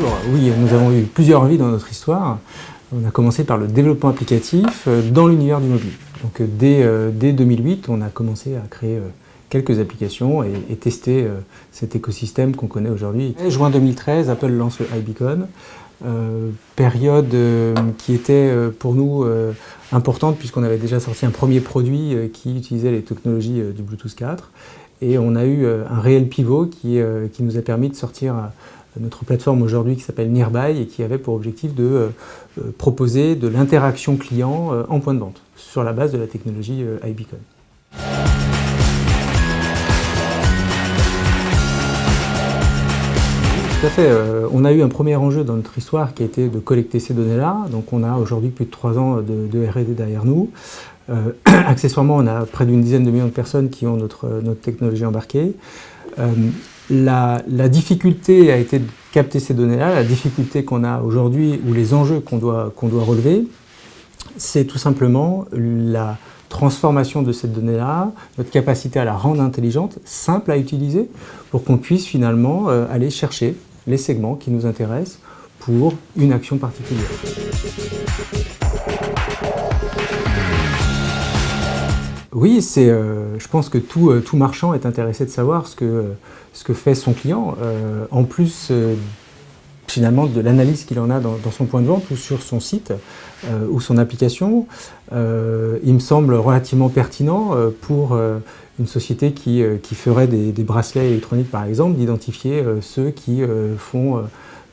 toujours. Oui, nous avons eu plusieurs vies dans notre histoire. On a commencé par le développement applicatif dans l'univers du mobile. Donc dès 2008, on a commencé à créer quelques applications et tester cet écosystème qu'on connaît aujourd'hui. En juin 2013, Apple lance le iBeacon, période qui était pour nous importante puisqu'on avait déjà sorti un premier produit qui utilisait les technologies du Bluetooth 4. Et on a eu un réel pivot qui nous a permis de sortir notre plateforme aujourd'hui qui s'appelle Nearby et qui avait pour objectif de proposer de l'interaction client en point de vente sur la base de la technologie iBeacon. Tout à fait. On a eu un premier enjeu dans notre histoire qui a été de collecter ces données-là. Donc on a aujourd'hui plus de 3 ans de R&D derrière nous. Accessoirement, on a près d'une dizaine de millions de personnes qui ont notre technologie embarquée. La difficulté a été de capter ces données-là. La difficulté qu'on a aujourd'hui, ou les enjeux qu'on doit relever, c'est tout simplement la transformation de cette donnée-là, notre capacité à la rendre intelligente, simple à utiliser, pour qu'on puisse finalement aller chercher les segments qui nous intéressent pour une action particulière. Oui, je pense que tout marchand est intéressé de savoir ce que fait son client, en plus finalement de l'analyse qu'il en a dans son point de vente ou sur son site ou son application. Il me semble relativement pertinent pour une société qui ferait des bracelets électroniques par exemple, d'identifier ceux qui font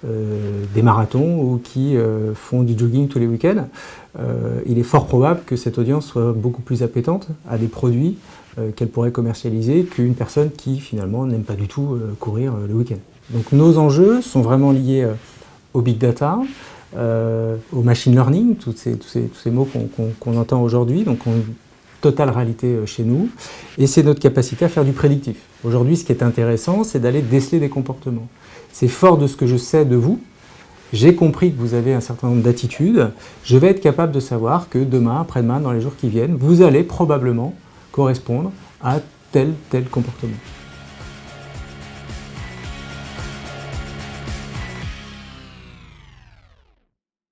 des marathons ou qui font du jogging tous les week-ends. Il est fort probable que cette audience soit beaucoup plus appétente à des produits qu'elle pourrait commercialiser qu'une personne qui finalement n'aime pas du tout courir le week-end. Donc nos enjeux sont vraiment liés au big data, au machine learning, tous ces mots qu'on entend aujourd'hui, donc en totale réalité chez nous, et c'est notre capacité à faire du prédictif. Aujourd'hui, ce qui est intéressant, c'est d'aller déceler des comportements. C'est fort de ce que je sais de vous, j'ai compris que vous avez un certain nombre d'attitudes, je vais être capable de savoir que demain, après-demain, dans les jours qui viennent, vous allez probablement correspondre à tel comportement.